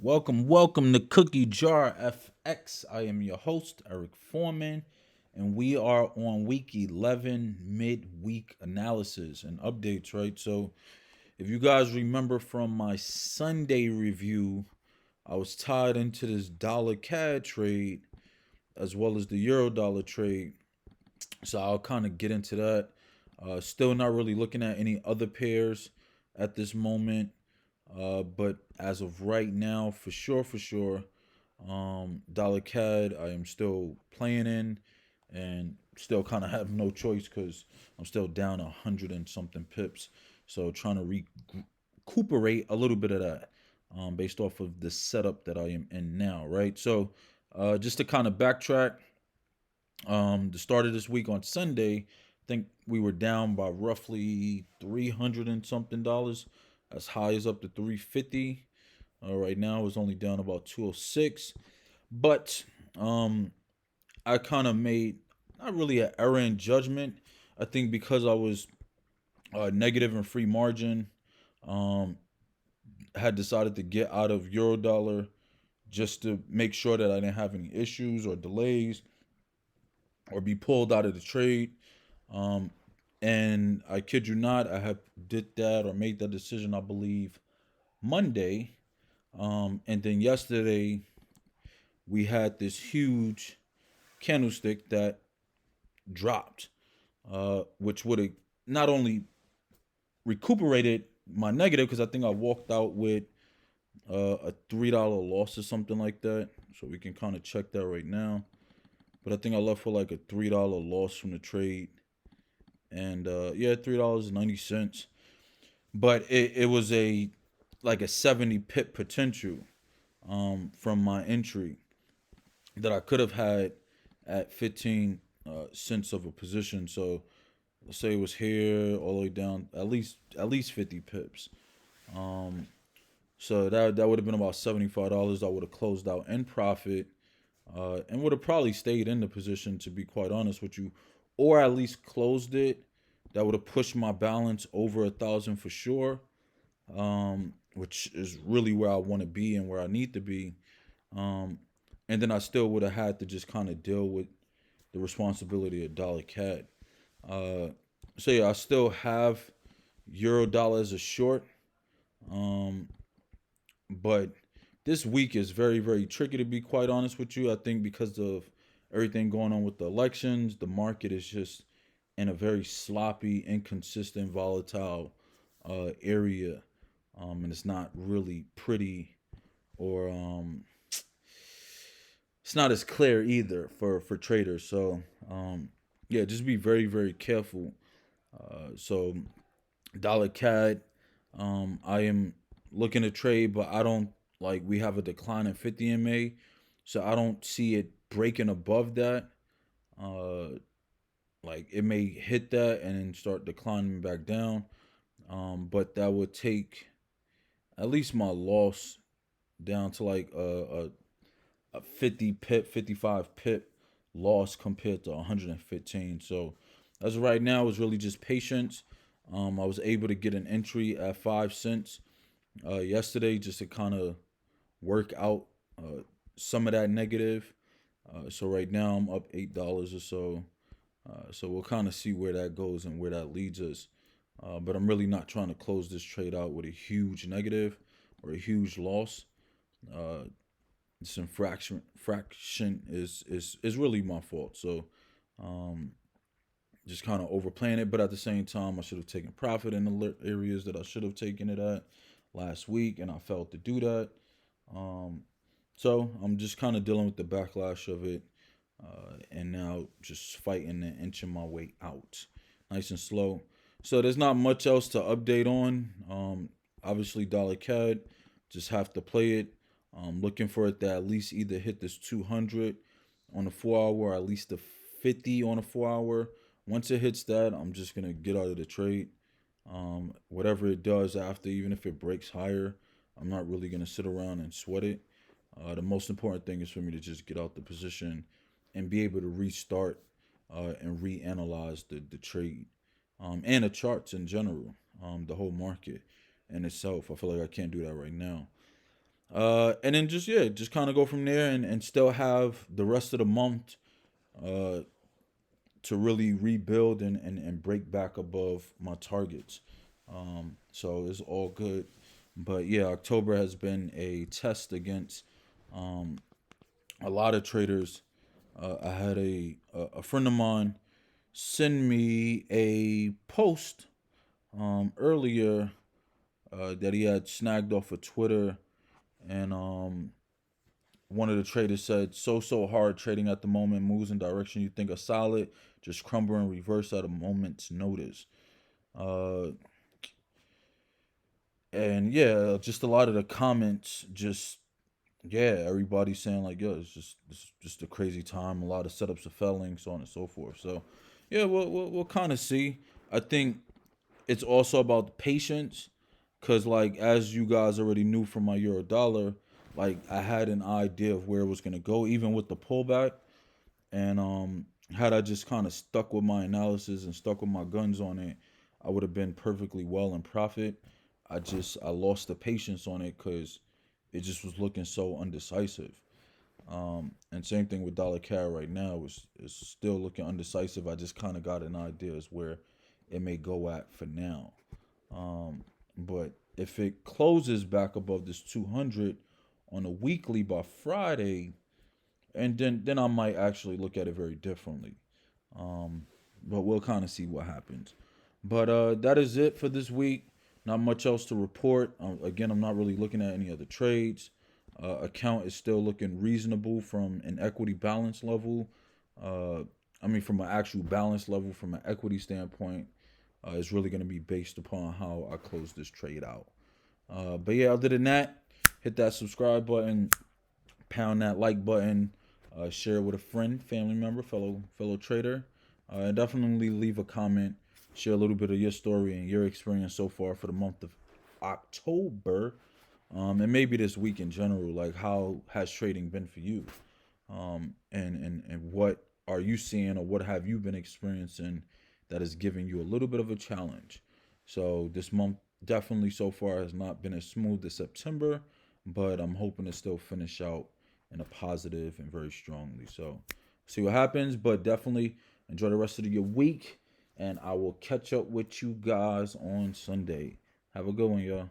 Welcome to Cookie Jar FX. I am your host, Eric Foreman, and we are on week 11 midweek analysis and updates, right? So, if you guys remember from my Sunday review, I was tied into this dollar CAD trade as well as the euro dollar trade. So, I'll kind of get into that. Still not really looking at any other pairs at this moment. But as of right now, for sure, Dollar CAD, I am still playing in and still kind of have no choice because I'm still down 100 and something pips. So trying to recuperate a little bit of that based off of the setup that I am in now, right? So just to kind of backtrack, the start of this week on Sunday, I think we were down by roughly 300 and something dollars, as high as up to 350. Right now it's only down about 206. But I kind of made not really an error in judgment. I think because I was negative in free margin, um, had decided to get out of Eurodollar just to make sure that I didn't have any issues or delays or be pulled out of the trade. Um, and I kid you not, I had did that or made that decision, I believe, Monday. And then yesterday we had this huge candlestick that dropped, which would have not only recuperated my negative because I think I walked out with a $3 loss or something like that. So we can kind of check that right now. But I think I left for like a $3 loss from the trade, and yeah, $3.90. But it was a like a 70 pip potential from my entry that I could have had at 15 cents of a position. So let's say it was here all the way down at least 50 pips. Um, so that would have been about $75. I would have closed out in profit, and would have probably stayed in the position, to be quite honest with you, or at least closed it. That would have pushed my balance over 1,000 for sure, which is really where I want to be and where I need to be. Um, and then I still would have had to just kind of deal with the responsibility of dollar CAD. Uh, so yeah, I still have euro dollar as a short, um, but this week is very tricky, to be quite honest with you. I think because of everything going on with the elections, the market is just in a very sloppy, inconsistent, volatile area, and it's not really pretty, or it's not as clear either for traders. So yeah, just be very careful. So dollar CAD, I am looking to trade, but I don't like we have a decline in 50 MA, so I don't see it breaking above that. Uh, like it may hit that and then start declining back down. But that would take at least my loss down to like a 50 pip, 55 pip loss compared to 115. So as of right now, it's really just patience. I was able to get an entry at 5 cents yesterday just to kind of work out some of that negative. So right now I'm up $8 or so. So we'll kind of see where that goes and where that leads us. But I'm really not trying to close this trade out with a huge negative or a huge loss. Uh, this infraction is really my fault. So um, just kind of overplaying it, but at the same time, I should have taken profit in the areas that I should have taken it at last week, and I failed to do that. Um, so I'm just kind of dealing with the backlash of it, and now just fighting and inching my way out, nice and slow. So there's not much else to update on. Obviously, dollar CAD, just have to play it. Looking for it to at least either hit this 200 on the 4 hour, or at least the 50 on the 4 hour. Once it hits that, I'm just gonna get out of the trade. Whatever it does after, even if it breaks higher, I'm not really gonna sit around and sweat it. The most important thing is for me to just get out the position and be able to restart and reanalyze the trade, and the charts in general, the whole market in itself. I feel like I can't do that right now. And then just kind of go from there and still have the rest of the month uh, to really rebuild and break back above my targets. So it's all good. But yeah, October has been a test against um, a lot of traders. I had a friend of mine send me a post earlier that he had snagged off of Twitter, and one of the traders said, so hard trading at the moment, moves in direction you think are solid, just crumble and reverse at a moment's notice. Uh, and yeah, just a lot of the comments, just yeah, everybody's saying like, yo, it's just a crazy time. A lot of setups are failing, so on and so forth. So yeah, we'll kind of see. I think it's also about patience, cause like as you guys already knew from my euro dollar, like I had an idea of where it was gonna go, even with the pullback. And had I just kind of stuck with my analysis and stuck with my guns on it, I would have been perfectly well in profit. I lost the patience on it because it just was looking so undecisive. And same thing with dollar CAD right now is still looking undecisive. I just kind of got an idea as where it may go at for now. But if it closes back above this 200 on a weekly by Friday, and then I might actually look at it very differently. Um, but we'll kind of see what happens. But that is it for this week. Not much else to report. Again, I'm not really looking at any other trades. Account is still looking reasonable from an equity balance level. Uh, I mean, from an actual balance level, from an equity standpoint, it's really going to be based upon how I close this trade out. But yeah, other than that, hit that subscribe button, pound that like button, share it with a friend, family member, fellow trader, and definitely leave a comment. Share a little bit of your story and your experience so far for the month of October, and maybe this week in general. Like, how has trading been for you? And what are you seeing, or what have you been experiencing that is giving you a little bit of a challenge? So this month definitely so far has not been as smooth as September, but I'm hoping to still finish out in a positive and very strongly. So see what happens, but definitely enjoy the rest of your week, and I will catch up with you guys on Sunday. Have a good one, y'all.